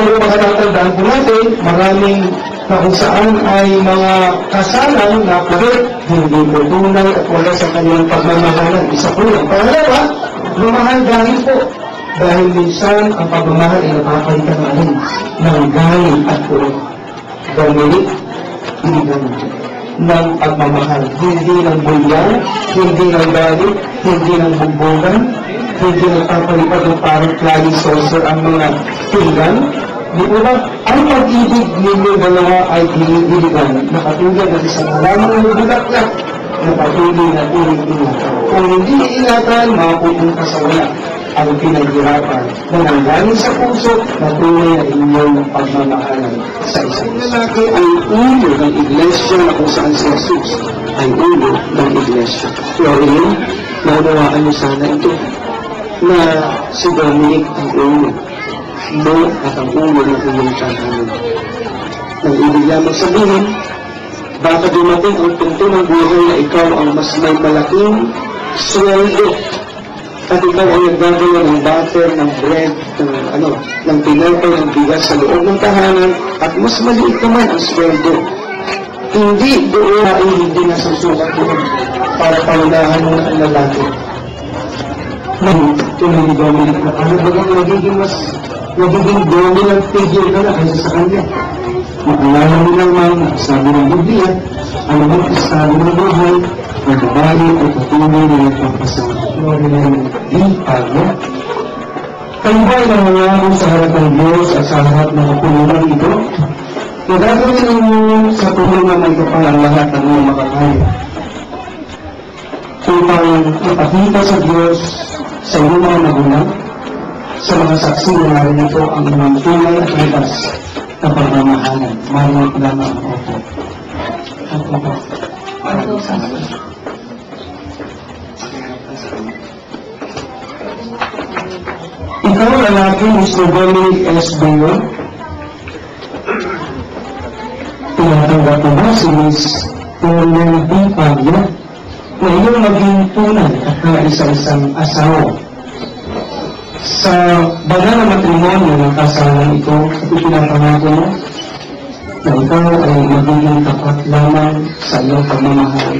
Pero makatatandaan po natin, maraming na kung saan ay mga kasalan na pagkat hindi po tunay at wala sa kanyang pagmamahalan. Isa po yan. Pangalawa, mamahal dahil po. Dahil minsan ang pagmamahal ay napapalitan natin ng galit at purot. Galit, ng pagmamahal. Hindi ng bulyan, hindi ng galit, hindi ng bumbugan, hindi ng papalipad ng parang flying saucer ang mga pinggan. Di ba, ang pag-ibig ninyo dalawa ay dinidiligan na katulad ng isang alamang bulaklak na patuloy na ining-ingatan. Kung hindi iingatan, mapupunta sa wala ang pinaghirapan na nanggaling sa puso na tunay na inyong pagmamahalan sa isang lalaki ay ulo ng iglesia na kung saan si Jesus ay ulo ng iglesia. Florian, naunawaan niyo sana ito na si Dominic ang ulo mo at ang ulo ng inyong tahanan. Nang ibig lamang sabihin, baka dumating ang punto ng buhay na ikaw ang mas may malaking sweldo at ikaw ang naggagawa ng butter, ng bread, ng pinapay, ng bigas sa loob ng tahanan at mas maliit naman ang sweldo. Hindi doon ay hindi nasusukat doon para paunahan mo ang lalaki. Tunay ni Dominic na ano ba magiging dominant figure ka na kaysa sa kanya. Maalala mo naman, sabi ng Biblia, ano bang estado ng buhay, ang babae o patuloy na nagpapasama. Di paano? Kayo ba ay nangangako sa harap ng Diyos at sa harap ng kapulunan ito? Nagagawin ninyo sa tulungan ng kapal ang lahat ng mga makakaya. Upang ipakita sa Diyos sa iyong mga magulang, sa mga saksi na narito ang inyong tunay at labas na pagmamahalan. Marinig lamang ang opo. Ang opo. Maraming salamat. Ikaw, lalaki, Mr. Dominic S. Bayon, tinatanggap mo ba si Miss Tornel B. Paglia na iyong maging tunay at kaisa-isang asawa? Sa banal na matrimonyo ng kasalan ito, ipinapangako mo na ikaw ay magiging tapat lamang sa iyong pagmamahal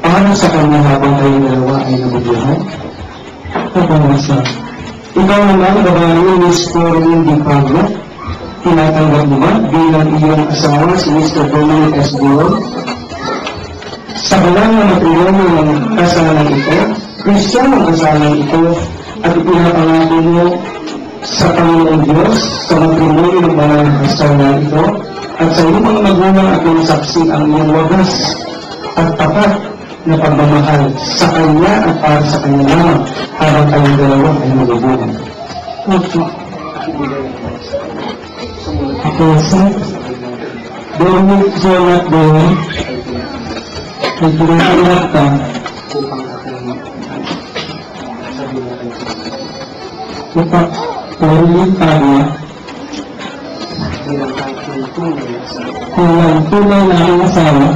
para sa kanya habang kayong dalawa ay nabubuhay? Kapamasa, ikaw naman, babae, Miss Corinne Di Paglia, tinatanggap mo ba bilang iyong asawa si Mr. Dominic S. Bayon? Sa banal na matrimonyo ng kasalan ito, Kristiyanong kasalan ito, at ipinapangako mo sa Panginoong Diyos sa matrimonyo ng banal na kasalan ito at sa iyong mga magulang at mga saksi ang iyong wagas at tapat na pagmamahal sa Kanya at para sa Kanya lamang habang kayong dalawa ay malubuhan. Opo. Ako sa Dominic Jonat Bayon, nagpinatanggap ka upang Corinne Paglia kung tunay na aking asawa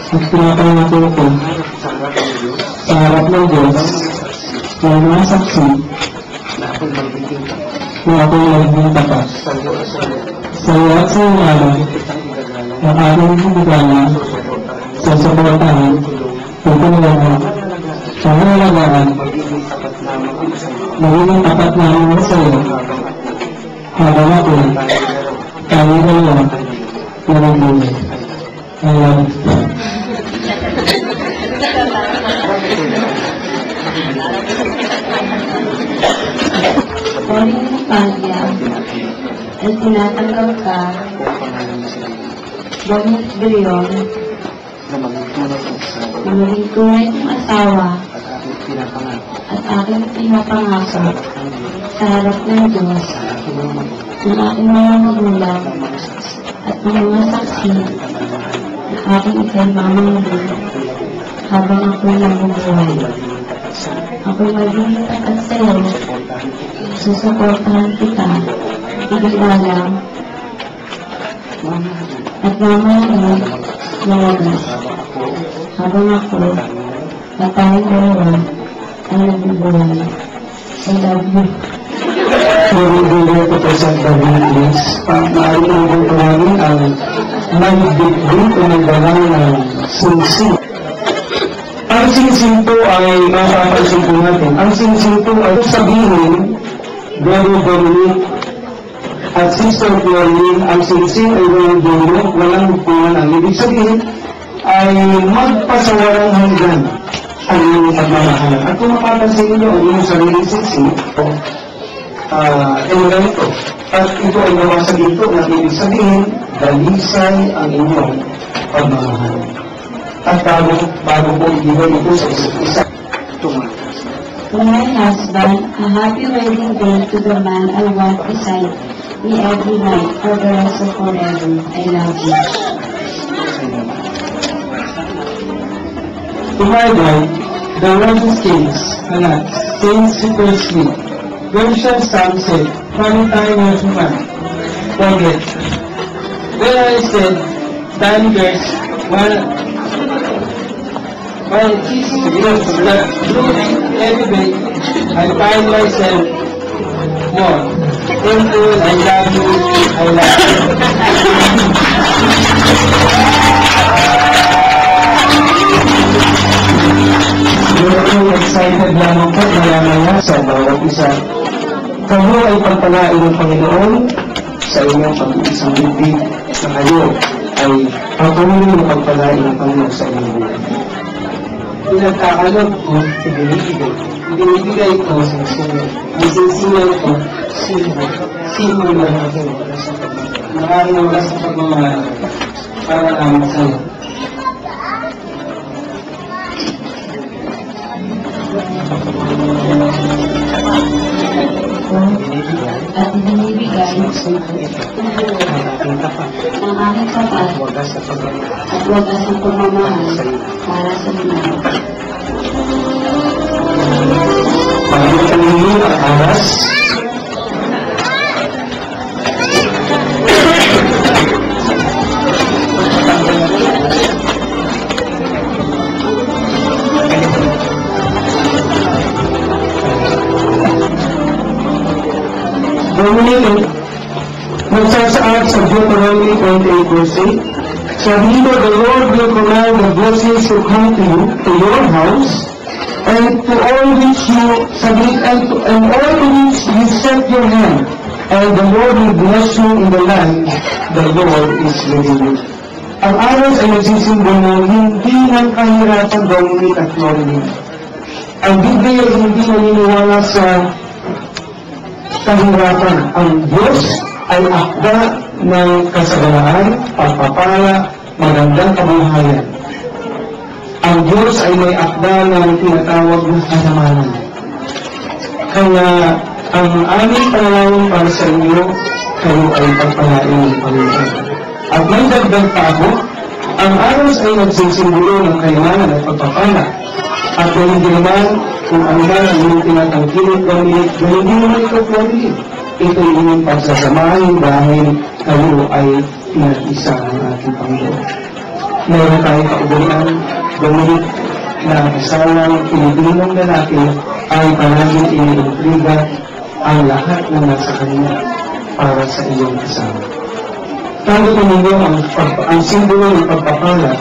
at pinapangako ko sa harap ng Diyos na mga saksi na ako'y magiging tapat sa iyo at sa iyong araw ng aking hinigalan sa suportahan tutulungan pangalagaan magiging tapat namin sa iyo habang ako kami dalawa na nagbuhay. I love you. Corinne Paglia, at tinatanggap ka Dominic Bayon na maging tunay ng asawa at aking pinapangako sa harap ng Diyos ng aking mga magulang at ng mga saksi na aking ikay mamangkin habang ako'y nabubuhay. Ako'y magiging tapat sa iyo, susuportahan kita, ibigalang at mamahalin na wagas habang ako at tayong dalawa ay nabubuhay. I love you. Puri-puri ko po sa nagdikdik o nagdala ng singsing. Ang singsing po ay mapapansin po natin. Ang singsing po ay sabihin, Brother Dominic at Sister Florin, ang singsing ay walang dulo, walang hukuman. Ang ibig sabihin ay magpasawarang hanggan ang inyong pagmamahalan. At kung mapapansin niyo ang inyong sariling singsing, ganito. At ito ay nawasa dito na ibig sabihin, dalisay ang inyong pagmamahalan. At bago po ibigay ito sa isa't isa, tumakas. To my husband, a happy wedding day to the man I want beside me every night for the rest of forever. I love you. To my wife, the roses cakes, anak, saints super sweet, Persian sunset, Valentine was man, forget. Then I said, "Time girls, while kissing girls that blew every day, I find myself more. Thankful, I love you, I love you." Siguro excited lamang po maya-maya sa bawat isa. Kayo ay pagpalain ng Panginoon sa inyong pag-iisang bibig na kayo ay patuloy na pagpalain ng Panginoon sa inyong buhay. Pinagkakalog ko, ibinibigay ko sa sinyo. Ang sinsinan ko, sino lang ako. Maraming oras sa pagmamahal para lamang sa'yo. At ibinibigay ng aking tapat at wagas ng pagmamahal para sa inyo. Pagkakalingin at aras, Dominic, nagsasaad sa Deuteronomy 28:8, sabi mo, the Lord will command the blessings to come to you, to your house, and to all which you submit, and all to which you set your hand, and the Lord will bless you in the land the Lord is giving you. Ang aras ay nagsisimbolo ng hindi ng kahirapan, Dominic at Florin. Ang Biblia ay hindi naniniwala sa kahirapan. Ang Diyos ay akda ng kasagalaan, pagpapala, magandang kabuhayan. Ang Diyos ay may akda ng tinatawag na kasamanan. Kaya ang aming panalangin para sa inyo, kayo ay pagpalain ng Panginoon. At may dagdag pa ako, ang aras ay nagsisimbolo ng kayamanan at pagpapala. At hindi naman kung ano man ang inyong tinatangkilik, Dominic, hindi naman ito Florin. Ito yung inyong pagsasamahin dahil kayo ay pinag-isa ng ating Panginoon. Meron tayong kaugalian, Dominic, na kasawang Pilipinong lalaki ay palaging iniintriga ang lahat ng nasa kanya para sa iyong kasama. Tanggapin ninyo ang simbolo ng pagpapala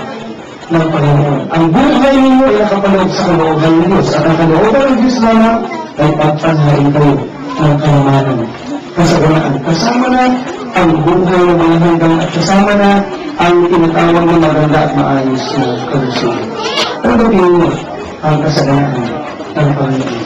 ng Panginoon. Ang buhay ninyo ay nakapanood sa kalooban ng Diyos. At ang kalooban ng Diyos naman ay pagtanhain kayo ng kayamanan, kasagalaan. Kasama na ang buhay ng mga hanggang at kasama na ang tinatawag na maganda at maayos na kalusugan. Tanggapin ninyo ang kasagalaan ng Panginoon.